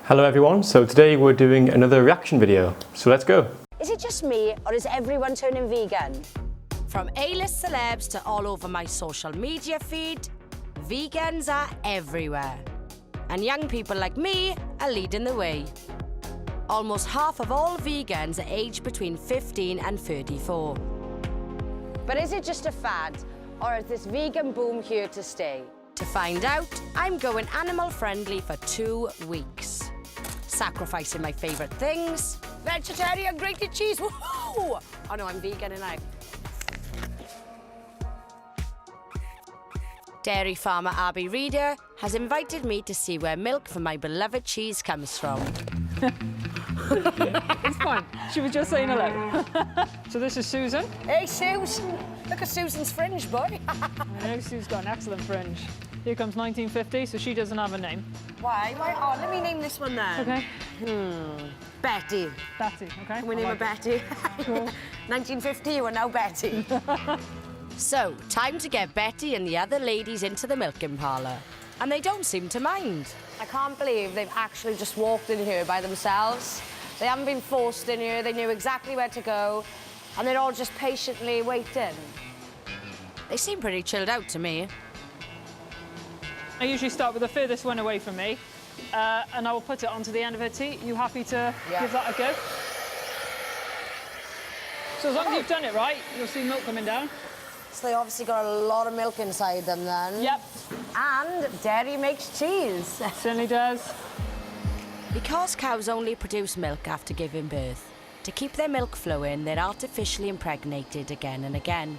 Hello everyone, so today we're doing another reaction video, so let's go. Is it just me, or is everyone turning vegan? From A-list celebs to all over my social media feed, vegans are everywhere. And young people like me are leading the way. Almost half of all vegans are aged between 15 and 34. But is it just a fad, or is this vegan boom here to stay? To find out, I'm going animal friendly for 2 weeks. Sacrificing my favourite things. Vegetarian grated cheese, woohoo! Oh no, I'm vegan and I. Dairy farmer Abby Reader has invited me to see where milk for my beloved cheese comes from. It's fine. She was just saying hello. So this is Susan. Hey Susan, look at Susan's fringe, boy. I know Sue's got an excellent fringe. Here comes 1950, so she doesn't have a name. Why? Oh, let me name this one then. Okay. Betty. Betty, okay. Can we name her Betty? Cool. 1950, you are now Betty. So, time to get Betty and the other ladies into the milking parlour. And they don't seem to mind. I can't believe they've actually just walked in here by themselves. They haven't been forced in here, they knew exactly where to go, and they're all just patiently waiting. They seem pretty chilled out to me. I usually start with the furthest one away from me, and I will put it onto the end of her teat. You happy to give that a go? So as long as you've done it right, you'll see milk coming down. So they obviously got a lot of milk inside them then. Yep. And dairy makes cheese. Certainly does. Because cows only produce milk after giving birth, to keep their milk flowing, they're artificially impregnated again and again.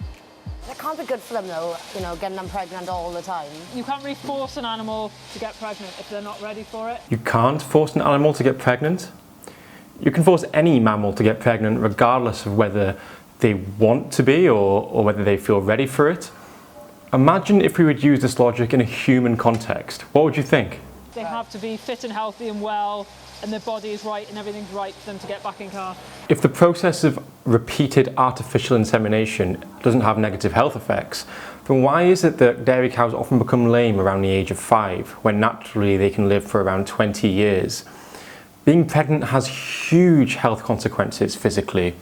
It can't be good for them though, you know, getting them pregnant all the time. You can't really force an animal to get pregnant if they're not ready for it. You can't force an animal to get pregnant. You can force any mammal to get pregnant regardless of whether they want to be or whether they feel ready for it. Imagine if we would use this logic in a human context. What would you think? They have to be fit and healthy and well, and their body is right and everything's right for them to get back in calf. If the process of repeated artificial insemination doesn't have negative health effects, then why is it that dairy cows often become lame around the age of 5, when naturally they can live for around 20 years? Being pregnant has huge health consequences physically.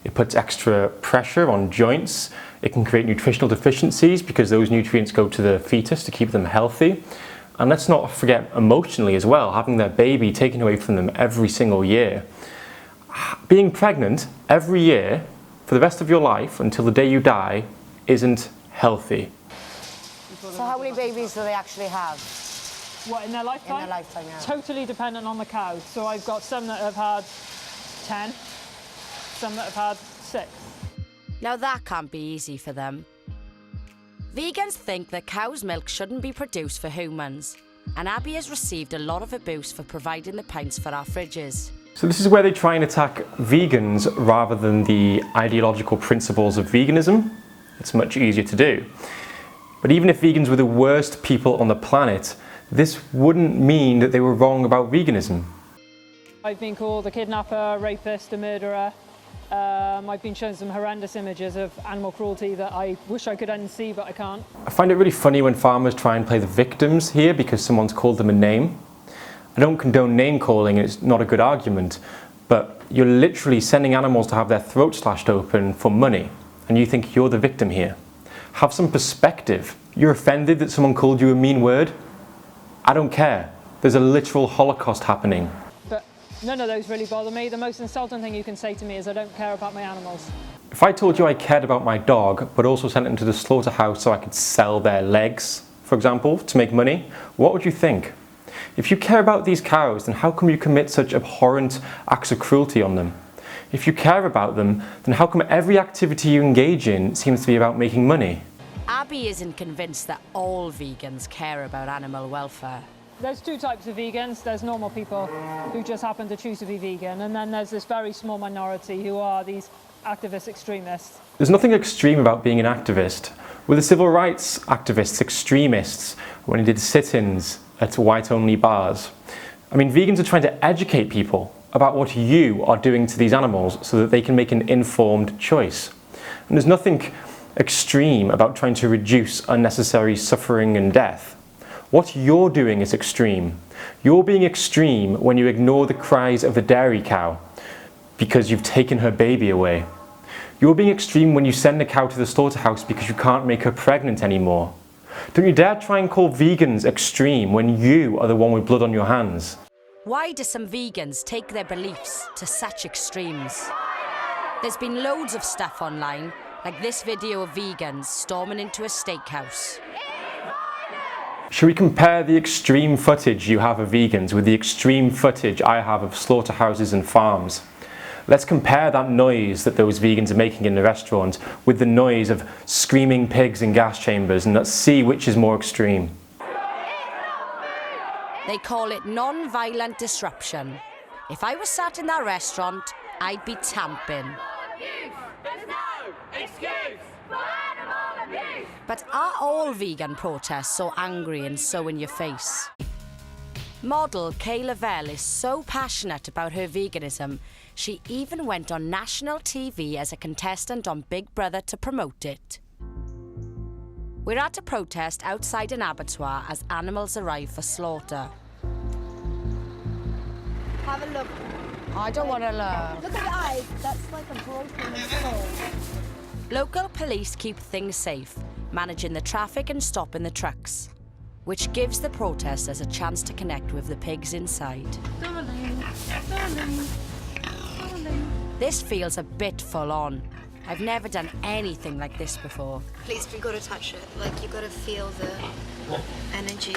It puts extra pressure on joints. It can create nutritional deficiencies because those nutrients go to the fetus to keep them healthy. And let's not forget emotionally as well, having their baby taken away from them every single year. Being pregnant every year for the rest of your life until the day you die isn't healthy. So how many babies do they actually have? What, in their lifetime? In their lifetime, yeah. Totally dependent on the cow. So I've got some that have had 10, some that have had 6. Now that can't be easy for them. Vegans think that cow's milk shouldn't be produced for humans, and Abby has received a lot of abuse for providing the pints for our fridges. So this is where they try and attack vegans rather than the ideological principles of veganism. It's much easier to do. But even if vegans were the worst people on the planet, this wouldn't mean that they were wrong about veganism. I've been called a kidnapper, rapist, a murderer. I've been shown some horrendous images of animal cruelty that I wish I could unsee, but I can't. I find it really funny when farmers try and play the victims here because someone's called them a name. I don't condone name calling, it's not a good argument, but you're literally sending animals to have their throats slashed open for money, and you think you're the victim here. Have some perspective. You're offended that someone called you a mean word? I don't care. There's a literal Holocaust happening. But none of those really bother me. The most insulting thing you can say to me is I don't care about my animals. If I told you I cared about my dog, but also sent them to the slaughterhouse so I could sell their legs, for example, to make money, what would you think? If you care about these cows, then how come you commit such abhorrent acts of cruelty on them? If you care about them, then how come every activity you engage in seems to be about making money? Abby isn't convinced that all vegans care about animal welfare. There's 2 types of vegans. There's normal people who just happen to choose to be vegan, and then there's this very small minority who are these activist extremists. There's nothing extreme about being an activist. Were the civil rights activists extremists when they did sit-ins at white-only bars? I mean, vegans are trying to educate people about what you are doing to these animals so that they can make an informed choice. And there's nothing extreme about trying to reduce unnecessary suffering and death. What you're doing is extreme, You're being extreme when you ignore the cries of the dairy cow because you've taken her baby away. You're being extreme when you send a cow to the slaughterhouse because you can't make her pregnant anymore. Don't you dare try and call vegans extreme when you are the one with blood on your hands. Why do some vegans take their beliefs to such extremes? There's been loads of stuff online, like this video of vegans storming into a steakhouse. Should we compare the extreme footage you have of vegans with the extreme footage I have of slaughterhouses and farms? Let's compare that noise that those vegans are making in the restaurant with the noise of screaming pigs in gas chambers, and let's see which is more extreme. They call it non-violent disruption. If I was sat in that restaurant, I'd be tamping. There's no excuse for animal abuse. But are all vegan protests so angry and so in your face? Model Kay Lavelle is so passionate about her veganism, she even went on national TV as a contestant on Big Brother to promote it. We're at a protest outside an abattoir as animals arrive for slaughter. Have a look. I don't want to look. Look at the eyes. That's like a broken skull. Local police keep things safe, managing the traffic and stopping the trucks, which gives the protesters a chance to connect with the pigs inside. Darling, darling, darling. This feels a bit full on. I've never done anything like this before. Please, we gotta touch it. Like, you gotta feel the energy.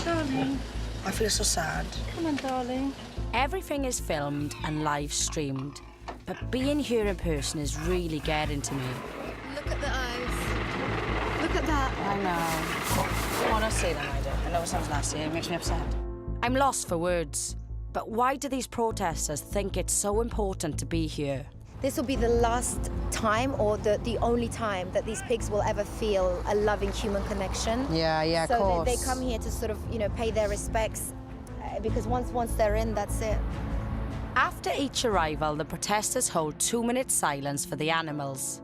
Darling, I feel so sad. Come on, darling. Everything is filmed and live streamed, but being here in person is really getting to me. Look at the eyes. Look at that. I know. I want to see them, I do. I know it sounds nasty, it makes me upset. I'm lost for words. But why do these protesters think it's so important to be here? This will be the last time or the only time that these pigs will ever feel a loving human connection. Yeah, of so course. they come here to sort of, pay their respects because once they're in, that's it. After each arrival, the protesters hold 2-minute silence for the animals.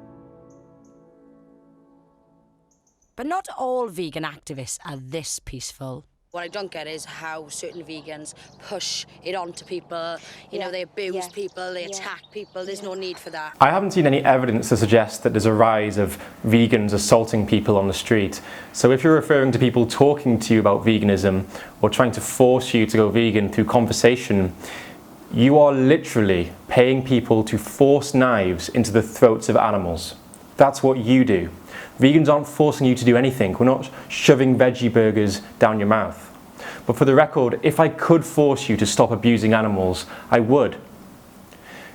But not all vegan activists are this peaceful. What I don't get is how certain vegans push it onto people. You know, they abuse people, they attack people. There's no need for that. I haven't seen any evidence to suggest that there's a rise of vegans assaulting people on the street. So if you're referring to people talking to you about veganism or trying to force you to go vegan through conversation, you are literally paying people to force knives into the throats of animals. That's what you do. Vegans aren't forcing you to do anything. We're not shoving veggie burgers down your mouth. But for the record, if I could force you to stop abusing animals, I would.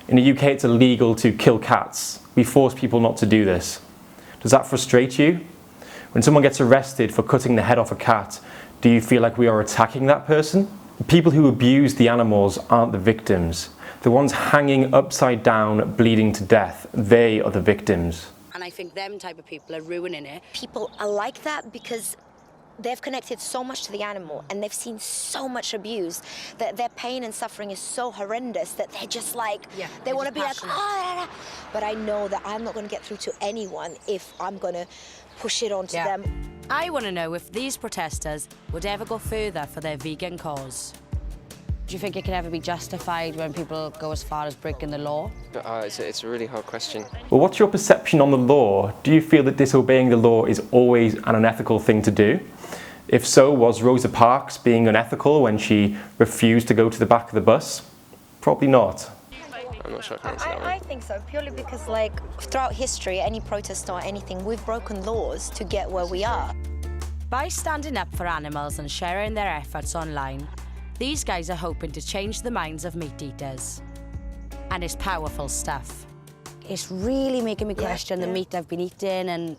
In the UK, it's illegal to kill cats. We force people not to do this. Does that frustrate you? When someone gets arrested for cutting the head off a cat, do you feel like we are attacking that person? The people who abuse the animals aren't the victims. The ones hanging upside down, bleeding to death, they are the victims. And I think them type of people are ruining it. People are like that because they've connected so much to the animal and they've seen so much abuse that their pain and suffering is so horrendous that they're just like, they want to be like, ah. But I know that I'm not going to get through to anyone if I'm going to push it onto them. I want to know if these protesters would ever go further for their vegan cause. Do you think it can ever be justified when people go as far as breaking the law? It's a really hard question. Well, what's your perception on the law? Do you feel that disobeying the law is always an unethical thing to do? If so, was Rosa Parks being unethical when she refused to go to the back of the bus? Probably not. I'm not sure I can answer that one. I think so, purely because like throughout history, any protest or anything, we've broken laws to get where we are. By standing up for animals and sharing their efforts online, these guys are hoping to change the minds of meat eaters. And it's powerful stuff. It's really making me question the meat I've been eating and,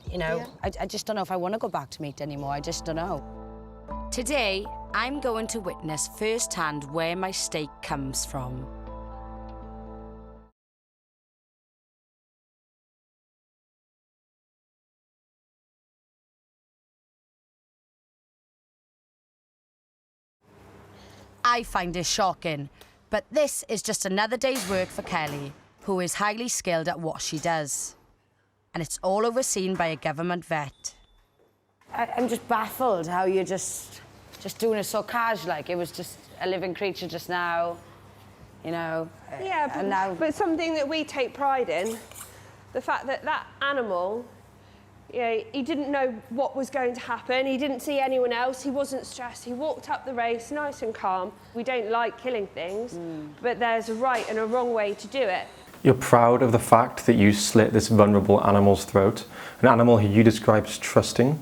I just don't know if I want to go back to meat anymore. I just don't know. Today, I'm going to witness firsthand where my steak comes from. I find this shocking, but this is just another day's work for Kelly, who is highly skilled at what she does. And it's all overseen by a government vet. I'm just baffled how you're just just doing it so casual, like it was just a living creature just now, you know. Yeah, but, and now, but something that we take pride in, the fact that that animal, you know, he didn't know what was going to happen. He didn't see anyone else. He wasn't stressed. He walked up the race nice and calm. We don't like killing things, but there's a right and a wrong way to do it. You're proud of the fact that you slit this vulnerable animal's throat, an animal who you describe as trusting.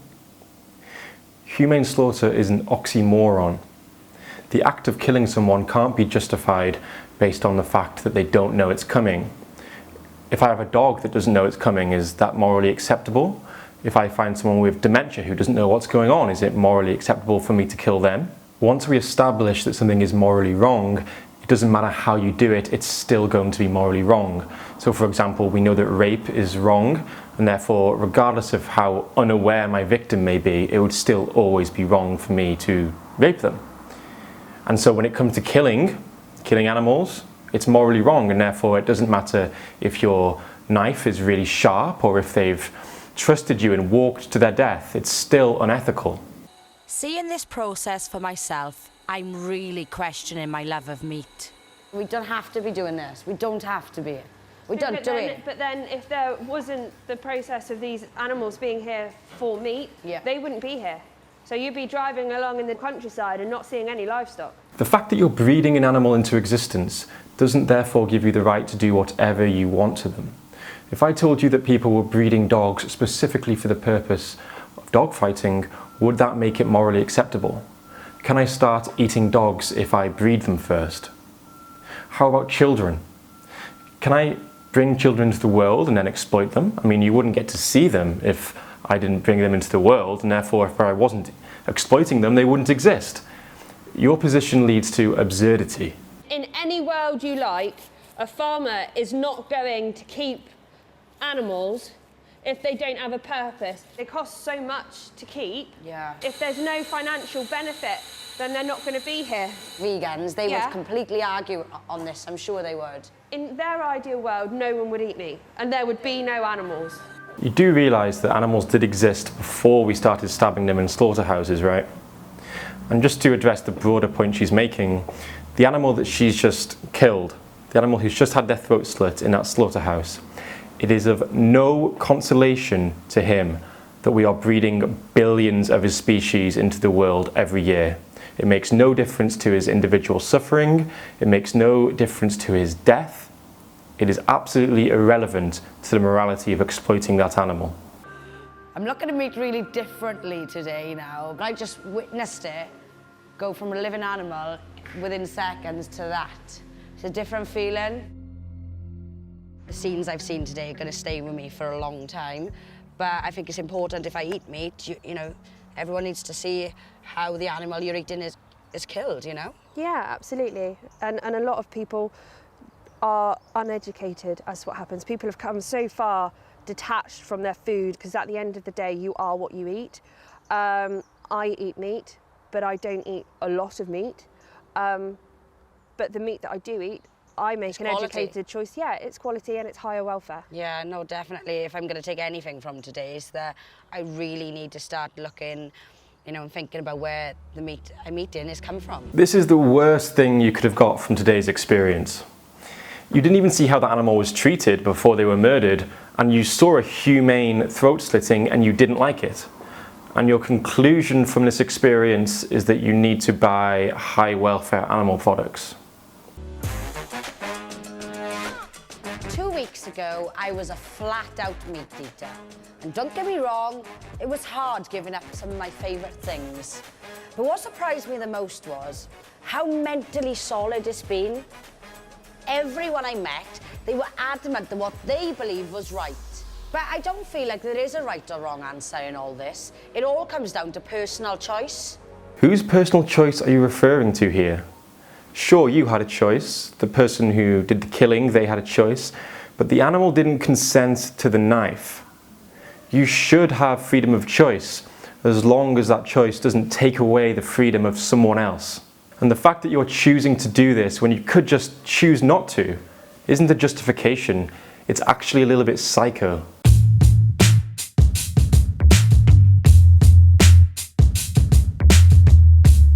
Humane slaughter is an oxymoron. The act of killing someone can't be justified based on the fact that they don't know it's coming. If I have a dog that doesn't know it's coming, is that morally acceptable? If I find someone with dementia who doesn't know what's going on, is it morally acceptable for me to kill them? Once we establish that something is morally wrong, it doesn't matter how you do it, it's still going to be morally wrong. So for example, we know that rape is wrong, and therefore, regardless of how unaware my victim may be, it would still always be wrong for me to rape them. And so when it comes to killing animals, it's morally wrong, and therefore it doesn't matter if your knife is really sharp or if they've trusted you and walked to their death, it's still unethical. Seeing this process for myself, I'm really questioning my love of meat. we don't have to be doing this. We don't have to be. We don't but do then, it. But then if there wasn't the process of these animals being here for meat, they wouldn't be here. So you'd be driving along in the countryside and not seeing any livestock. The fact that you're breeding an animal into existence doesn't therefore give you the right to do whatever you want to them. If I told you that people were breeding dogs specifically for the purpose of dog fighting, would that make it morally acceptable? Can I start eating dogs if I breed them first? How about children? Can I bring children into the world and then exploit them? I mean, you wouldn't get to see them if I didn't bring them into the world, and therefore if I wasn't exploiting them, they wouldn't exist. Your position leads to absurdity. In any world you like, a farmer is not going to keep animals if they don't have a purpose. They cost so much to keep. Yeah. If there's no financial benefit, then they're not going to be here. Vegans, they would completely argue on this, I'm sure they would. In their ideal world, no one would eat meat, and there would be no animals. You do realise that animals did exist before we started stabbing them in slaughterhouses, right? And just to address the broader point she's making, the animal that she's just killed, the animal who's just had their throat slit in that slaughterhouse, it is of no consolation to him that we are breeding billions of his species into the world every year. It makes no difference to his individual suffering, it makes no difference to his death. It is absolutely irrelevant to the morality of exploiting that animal. I'm looking at meat really differently today now. I just witnessed it go from a living animal within seconds to that. It's a different feeling. The scenes I've seen today are going to stay with me for a long time, but I think it's important if I eat meat, you know, everyone needs to see how the animal you're eating is killed, you know? Yeah, absolutely. And a lot of people are uneducated as to what happens. People have come so far detached from their food because at the end of the day, you are what you eat. I eat meat, but I don't eat a lot of meat. But the meat that I do eat, I make an educated choice. Yeah, it's quality and it's higher welfare. Yeah, no, definitely. If I'm going to take anything from today, is that I really need to start looking, you know, and thinking about where the meat I'm eating is coming from. This is the worst thing you could have got from today's experience. You didn't even see how the animal was treated before they were murdered, and you saw a humane throat slitting and you didn't like it. And your conclusion from this experience is that you need to buy high welfare animal products. 2 weeks ago, I was a flat-out meat eater. And don't get me wrong, it was hard giving up some of my favourite things. But what surprised me the most was how mentally solid it's been. Everyone I met, they were adamant that what they believed was right. But I don't feel like there is a right or wrong answer in all this. It all comes down to personal choice. Whose personal choice are you referring to here? Sure, you had a choice. The person who did the killing, they had a choice. But the animal didn't consent to the knife. You should have freedom of choice, as long as that choice doesn't take away the freedom of someone else. And the fact that you're choosing to do this when you could just choose not to isn't a justification. It's actually a little bit psycho.